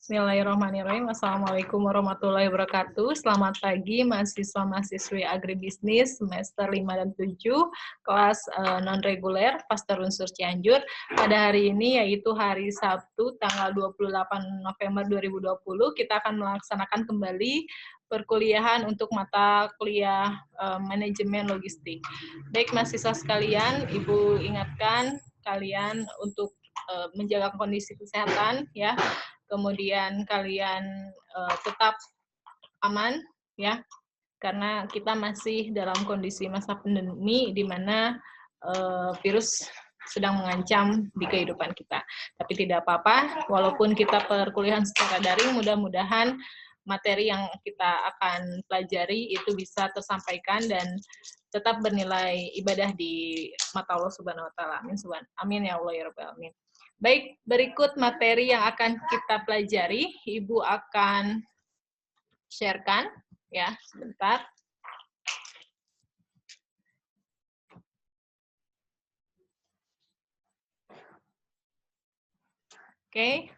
Bismillahirrahmanirrahim. Assalamualaikum warahmatullahi wabarakatuh. Selamat pagi mahasiswa-mahasiswi agribisnis semester 5 dan 7 kelas non-reguler Pastor Unsur Cianjur. Pada hari ini yaitu hari Sabtu tanggal 28 November 2020 kita akan melaksanakan kembali perkuliahan untuk mata kuliah manajemen logistik. Baik mahasiswa sekalian, Ibu ingatkan kalian untuk menjaga kondisi kesehatan ya. Kemudian kalian tetap aman ya, karena kita masih dalam kondisi masa pandemi di mana virus sedang mengancam di kehidupan kita. Tapi tidak apa-apa, walaupun kita perkuliahan secara daring, mudah-mudahan materi yang kita akan pelajari itu bisa tersampaikan dan tetap bernilai ibadah di mata Allah Subhanahu wa taala. Amin ya Allah ya rabbal alamin. Baik, berikut materi yang akan kita pelajari. Ibu akan sharekan ya, sebentar. Oke.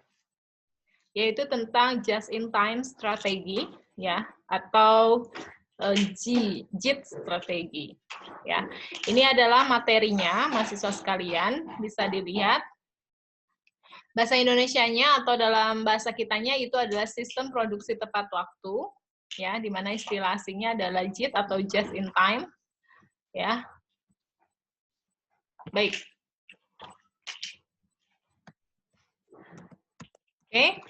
Yaitu tentang just in time strategi ya, atau JIT strategi ya. Ini adalah materinya mahasiswa sekalian, bisa dilihat. Bahasa Indonesianya atau dalam bahasa kitanya itu adalah sistem produksi tepat waktu, ya, di mana istilah aslinya adalah JIT atau just in time, ya. Baik. Oke.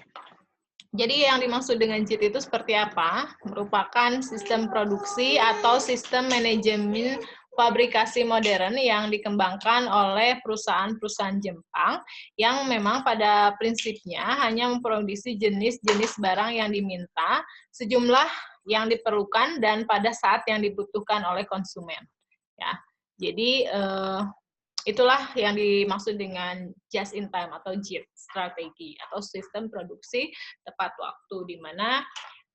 Jadi yang dimaksud dengan JIT itu seperti apa? Merupakan sistem produksi atau sistem manajemen fabrikasi modern yang dikembangkan oleh perusahaan-perusahaan Jepang yang memang pada prinsipnya hanya memproduksi jenis-jenis barang yang diminta, sejumlah yang diperlukan, dan pada saat yang dibutuhkan oleh konsumen. Ya, jadi itulah yang dimaksud dengan just in time atau JIT strategi atau sistem produksi tepat waktu, di mana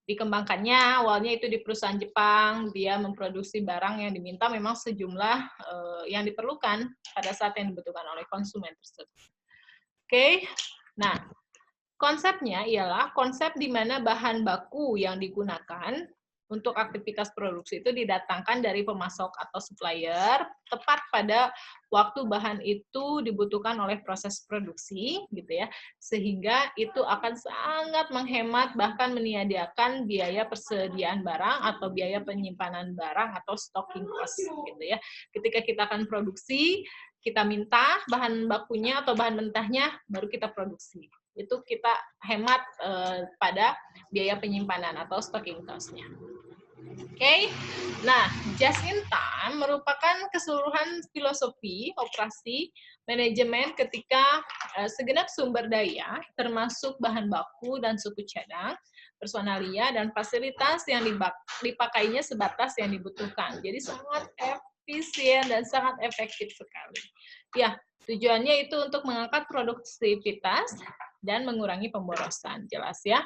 dikembangkannya awalnya itu di perusahaan Jepang, dia memproduksi barang yang diminta memang sejumlah yang diperlukan pada saat yang dibutuhkan oleh konsumen tersebut. Oke, nah konsepnya ialah konsep di mana bahan baku yang digunakan untuk aktivitas produksi itu didatangkan dari pemasok atau supplier tepat pada waktu bahan itu dibutuhkan oleh proses produksi, gitu ya, sehingga itu akan sangat menghemat bahkan meniadakan biaya persediaan barang atau biaya penyimpanan barang atau stocking cost, gitu ya. Ketika kita akan produksi, kita minta bahan bakunya atau bahan mentahnya, baru kita produksi. Itu kita hemat pada biaya penyimpanan atau stocking cost-nya. Oke, nah just in time merupakan keseluruhan filosofi operasi manajemen ketika segenap sumber daya termasuk bahan baku dan suku cadang, personalia, dan fasilitas yang dipakainya sebatas yang dibutuhkan. Jadi sangat efisien dan sangat efektif sekali. Ya, tujuannya itu untuk mengangkat produktivitas dan mengurangi pemborosan, jelas ya.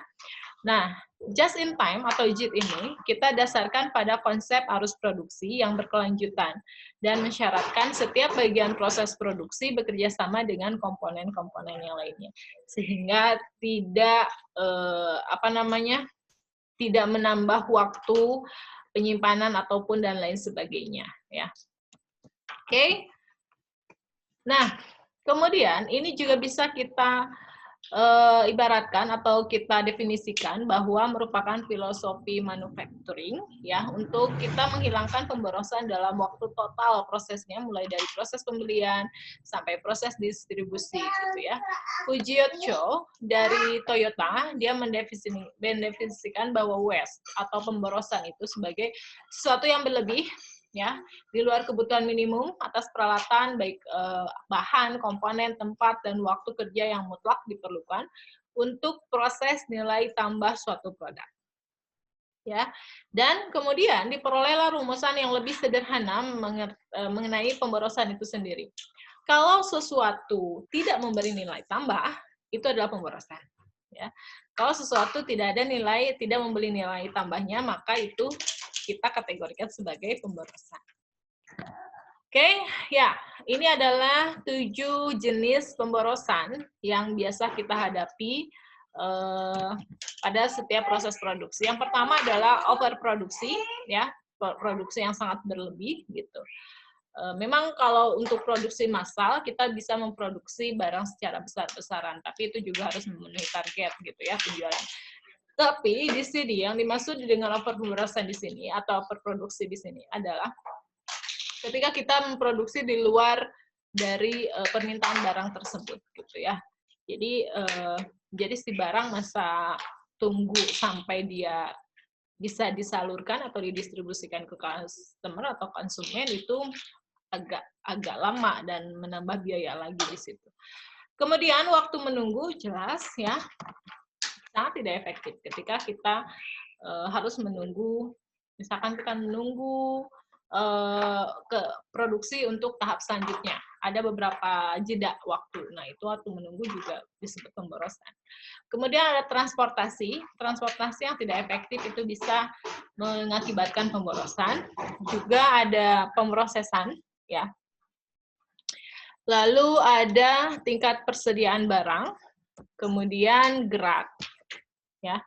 Nah, just in time atau JIT ini kita dasarkan pada konsep arus produksi yang berkelanjutan dan mensyaratkan setiap bagian proses produksi bekerja sama dengan komponen-komponen yang lainnya, sehingga tidak tidak menambah waktu penyimpanan ataupun dan lain sebagainya, ya. Oke. Nah, kemudian ini juga bisa kita ibaratkan atau kita definisikan bahwa merupakan filosofi manufacturing ya, untuk kita menghilangkan pemborosan dalam waktu total prosesnya, mulai dari proses pembelian sampai proses distribusi gitu ya. Fujio Cho dari Toyota dia mendefinisikan bahwa waste atau pemborosan itu sebagai sesuatu yang berlebih ya, di luar kebutuhan minimum atas peralatan, baik bahan, komponen, tempat, dan waktu kerja yang mutlak diperlukan untuk proses nilai tambah suatu produk. Ya, dan kemudian diperolehlah rumusan yang lebih sederhana mengenai pemborosan itu sendiri. Kalau sesuatu tidak memberi nilai tambah, itu adalah pemborosan. Ya, kalau sesuatu tidak memberi nilai tambahnya, maka itu kita kategorikan sebagai pemborosan. Oke, ya, ini adalah 7 jenis pemborosan yang biasa kita hadapi pada setiap proses produksi. Yang pertama adalah overproduksi, ya, produksi yang sangat berlebih gitu. Memang kalau untuk produksi massal kita bisa memproduksi barang secara besar-besaran, tapi itu juga harus memenuhi target gitu ya penjualan. Tapi di sini yang dimaksud dengan overpemroduksi di sini atau overproduksi di sini adalah ketika kita memproduksi di luar dari permintaan barang tersebut gitu ya. Jadi si barang masa tunggu sampai dia bisa disalurkan atau didistribusikan ke customer atau konsumen itu agak lama dan menambah biaya lagi di situ. Kemudian waktu menunggu jelas ya sangat tidak efektif ketika kita harus menunggu, misalkan kita menunggu ke produksi untuk tahap selanjutnya. Ada beberapa jeda waktu. Nah, itu waktu menunggu juga disebut pemborosan. Kemudian ada transportasi. Transportasi yang tidak efektif itu bisa mengakibatkan pemborosan. Juga ada pemrosesan, ya. Lalu ada tingkat persediaan barang, kemudian gerak, ya.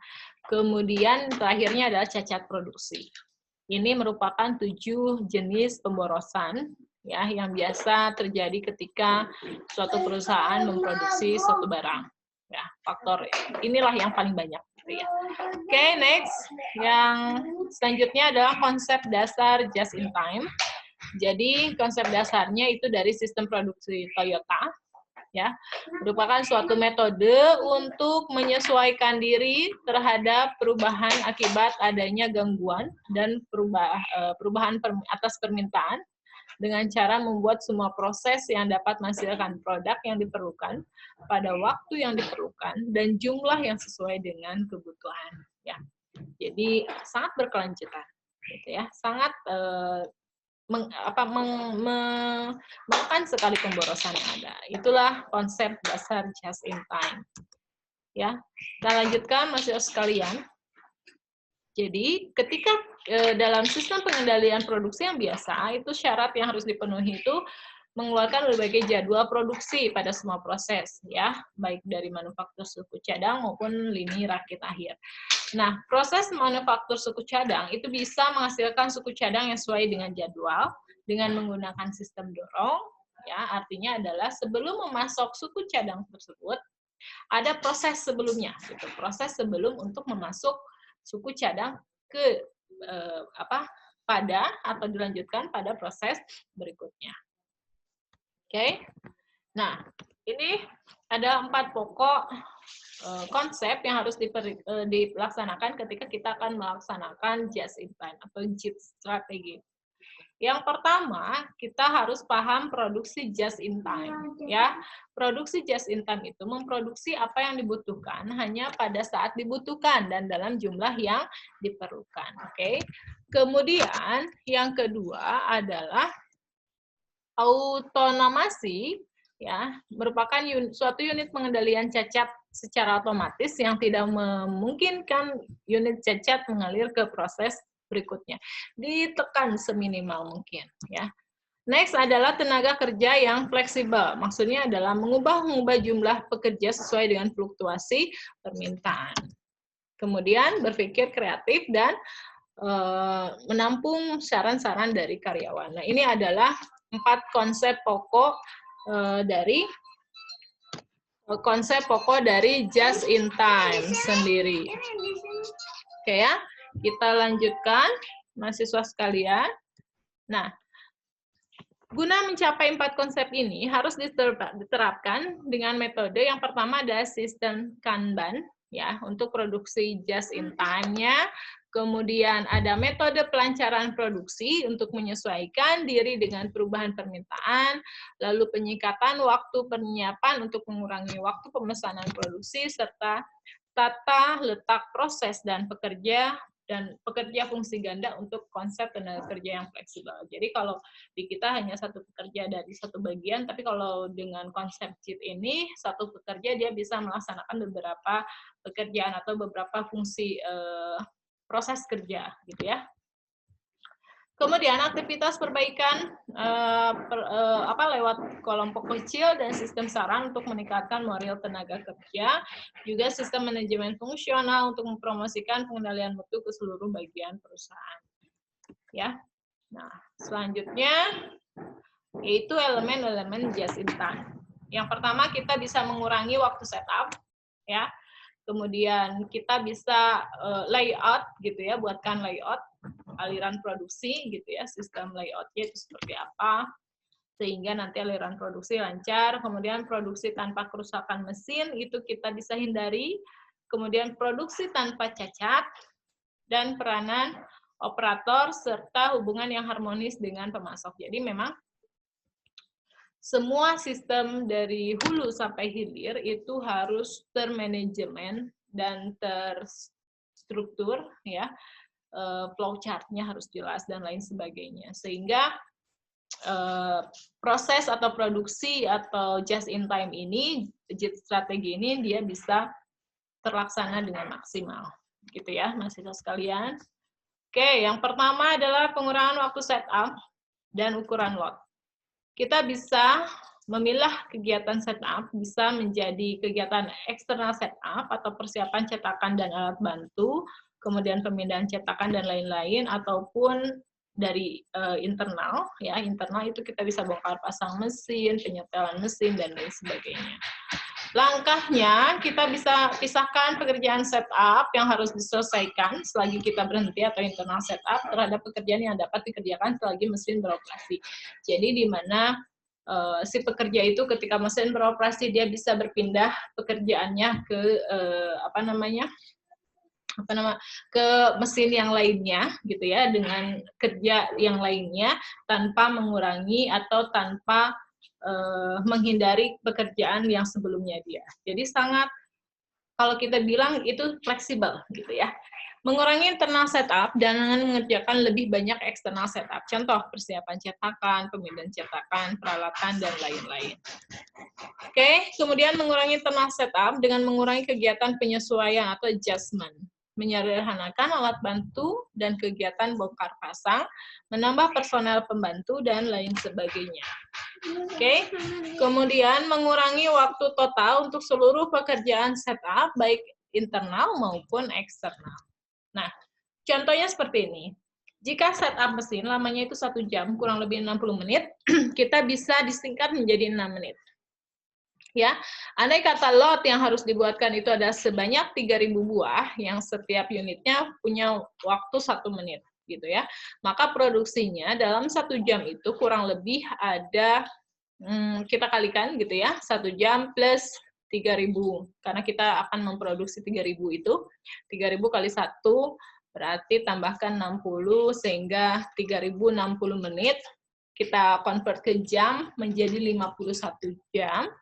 Kemudian terakhirnya adalah cacat produksi. Ini merupakan 7 jenis pemborosan ya yang biasa terjadi ketika suatu perusahaan memproduksi suatu barang. Ya, faktor inilah yang paling banyak gitu ya. Oke, next. Yang selanjutnya adalah konsep dasar just in time. Jadi konsep dasarnya itu dari sistem produksi Toyota ya, merupakan suatu metode untuk menyesuaikan diri terhadap perubahan akibat adanya gangguan dan perubahan atas permintaan dengan cara membuat semua proses yang dapat menghasilkan produk yang diperlukan pada waktu yang diperlukan dan jumlah yang sesuai dengan kebutuhan ya. Jadi sangat berkelanjutan gitu ya, sangat menekan sekali pemborosan yang ada. Itulah konsep dasar just in time. Ya, kita lanjutkan mahasiswa sekalian. Jadi, ketika dalam sistem pengendalian produksi yang biasa, itu syarat yang harus dipenuhi itu mengeluarkan berbagai jadwal produksi pada semua proses, ya, baik dari manufaktur suku cadang maupun lini rakit akhir. Nah, proses manufaktur suku cadang itu bisa menghasilkan suku cadang yang sesuai dengan jadwal dengan menggunakan sistem dorong. Ya, artinya adalah sebelum memasok suku cadang tersebut, ada proses sebelumnya, gitu. Proses sebelum untuk memasuk suku cadang ke pada atau dilanjutkan pada proses berikutnya. Oke, nah ini ada 4 pokok konsep yang harus dilaksanakan ketika kita akan melaksanakan just in time atau JIT strategi. Yang pertama, kita harus paham produksi just in time. Ya, produksi just in time itu memproduksi apa yang dibutuhkan hanya pada saat dibutuhkan dan dalam jumlah yang diperlukan. Oke. Kemudian yang kedua adalah autonomasi, ya, merupakan suatu unit pengendalian cacat secara otomatis yang tidak memungkinkan unit cacat mengalir ke proses berikutnya. Ditekan seminimal mungkin, ya. Next adalah tenaga kerja yang fleksibel. Maksudnya adalah mengubah jumlah pekerja sesuai dengan fluktuasi permintaan. Kemudian berpikir kreatif dan menampung saran-saran dari karyawan. Nah, ini adalah 4 konsep pokok dari just in time sendiri. Oke ya, kita lanjutkan mahasiswa sekalian. Nah, guna mencapai 4 konsep ini harus diterapkan dengan metode yang pertama adalah sistem Kanban ya untuk produksi just in time-nya. Kemudian ada metode pelancaran produksi untuk menyesuaikan diri dengan perubahan permintaan, lalu penyingkatan waktu penyiapan untuk mengurangi waktu pemesanan produksi, serta tata letak proses dan pekerja fungsi ganda untuk konsep tenaga kerja yang fleksibel. Jadi kalau di kita hanya satu pekerja dari satu bagian, tapi kalau dengan konsep JIT ini, satu pekerja dia bisa melaksanakan beberapa pekerjaan atau beberapa fungsi proses kerja gitu ya. Kemudian aktivitas perbaikan lewat kelompok kecil dan sistem saran untuk meningkatkan moral tenaga kerja, juga sistem manajemen fungsional untuk mempromosikan pengendalian mutu ke seluruh bagian perusahaan. Ya. Nah, selanjutnya yaitu elemen-elemen just in time. Yang pertama kita bisa mengurangi waktu setup, ya. Kemudian kita bisa layout gitu ya, buatkan layout aliran produksi gitu ya, sistem layoutnya itu seperti apa sehingga nanti aliran produksi lancar. Kemudian produksi tanpa kerusakan mesin itu kita bisa hindari. Kemudian produksi tanpa cacat dan peranan operator serta hubungan yang harmonis dengan pemasok. Jadi memang semua sistem dari hulu sampai hilir itu harus termanajemen dan terstruktur ya. Flow chart-nya harus jelas dan lain sebagainya, sehingga proses atau produksi atau just in time ini, JIT strategi ini dia bisa terlaksana dengan maksimal, gitu ya, mahasiswa sekalian. Oke, yang pertama adalah pengurangan waktu setup dan ukuran lot. Kita bisa memilah kegiatan setup bisa menjadi kegiatan eksternal setup atau persiapan cetakan dan alat bantu, kemudian pemindahan cetakan dan lain-lain, ataupun dari internal, ya internal itu kita bisa bongkar pasang mesin, penyetelan mesin dan lain sebagainya. Langkahnya kita bisa pisahkan pekerjaan setup yang harus diselesaikan selagi kita berhenti atau internal setup terhadap pekerjaan yang dapat dikerjakan selagi mesin beroperasi. Jadi di mana si pekerja itu ketika mesin beroperasi dia bisa berpindah pekerjaannya ke ke mesin yang lainnya gitu ya, dengan kerja yang lainnya tanpa mengurangi atau tanpa menghindari pekerjaan yang sebelumnya dia. Jadi sangat, kalau kita bilang itu fleksibel gitu ya. Mengurangi internal setup dan mengerjakan lebih banyak eksternal setup. Contoh, persiapan cetakan, pemindahan cetakan, peralatan, dan lain-lain. Oke, kemudian mengurangi internal setup dengan mengurangi kegiatan penyesuaian atau adjustment. Menyederhanakan alat bantu dan kegiatan bongkar pasang, menambah personel pembantu, dan lain sebagainya. Oke, kemudian mengurangi waktu total untuk seluruh pekerjaan setup, baik internal maupun eksternal. Nah, contohnya seperti ini. Jika setup mesin lamanya itu 1 jam, kurang lebih 60 menit, kita bisa disingkat menjadi 6 menit. Ya, andai kata lot yang harus dibuatkan itu ada sebanyak 3.000 buah, yang setiap unitnya punya waktu 1 menit, gitu ya. Maka produksinya dalam 1 jam itu kurang lebih ada, kita kalikan gitu ya, 1 jam plus 3.000, karena kita akan memproduksi 3.000 itu, 3.000 kali 1, berarti tambahkan 60, sehingga 3.060 menit, kita convert ke jam menjadi 51 jam,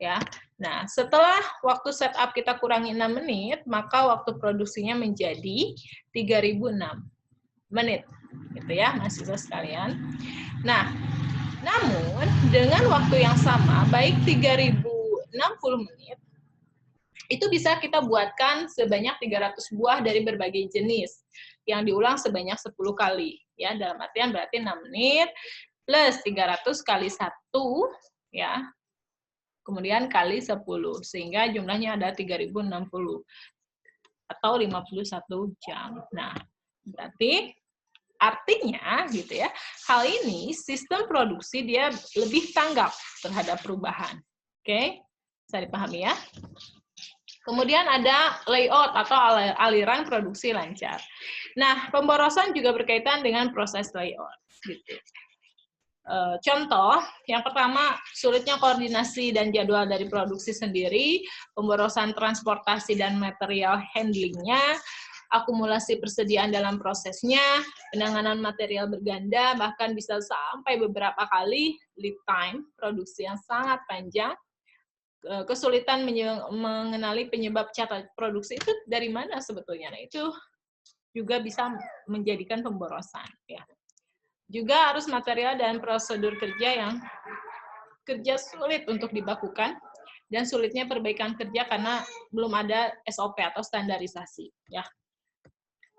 ya. Nah, setelah waktu setup kita kurangi 6 menit, maka waktu produksinya menjadi 3.006 menit, gitu ya, mahasiswa sekalian. Nah, namun dengan waktu yang sama, baik 3.060 menit, itu bisa kita buatkan sebanyak 300 buah dari berbagai jenis, yang diulang sebanyak 10 kali. Ya, dalam artian berarti 6 menit, plus 300 kali 1, ya, kemudian kali 10, sehingga jumlahnya ada 3.060, atau 51 jam. Nah, berarti artinya gitu ya, hal ini sistem produksi dia lebih tanggap terhadap perubahan. Oke, bisa dipahami ya? Kemudian ada layout atau aliran produksi lancar. Nah, pemborosan juga berkaitan dengan proses layout. Gitu. Contoh, yang pertama, sulitnya koordinasi dan jadwal dari produksi sendiri, pemborosan transportasi dan material handlingnya, akumulasi persediaan dalam prosesnya, penanganan material berganda, bahkan bisa sampai beberapa kali lead time, produksi yang sangat panjang, kesulitan mengenali penyebab catat produksi itu dari mana sebetulnya. Nah, itu juga bisa menjadikan pemborosan. Ya. Juga harus material dan prosedur kerja yang kerja sulit untuk dibakukan, dan sulitnya perbaikan kerja karena belum ada SOP atau standarisasi. Ya.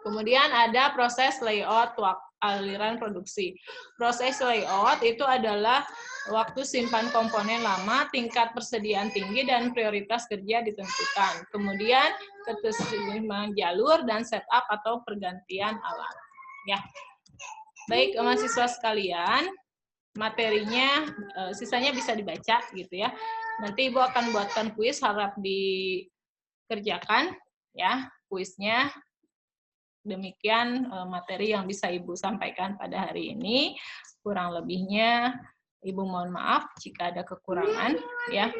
Kemudian ada proses layout aliran produksi. Proses layout itu adalah waktu simpan komponen lama, tingkat persediaan tinggi, dan prioritas kerja ditentukan. Kemudian ketersediaan jalur dan setup atau pergantian alat. Ya, baik mahasiswa sekalian, materinya sisanya bisa dibaca gitu ya. Nanti Ibu akan buatkan kuis, harap dikerjakan ya kuisnya. Demikian materi yang bisa Ibu sampaikan pada hari ini. Kurang lebihnya Ibu mohon maaf jika ada kekurangan ya.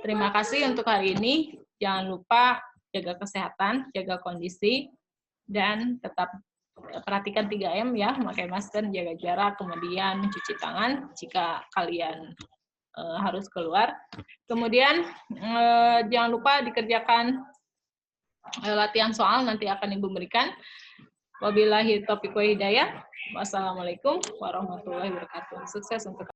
Terima kasih untuk hari ini. Jangan lupa jaga kesehatan, jaga kondisi, dan tetap perhatikan 3M ya, memakai masker, jaga jarak, kemudian mencuci tangan jika kalian harus keluar. Kemudian jangan lupa dikerjakan latihan soal, nanti akan Ibu berikan. Wabillahi taufiq wa hidayah. Wassalamualaikum warahmatullahi wabarakatuh. Sukses untuk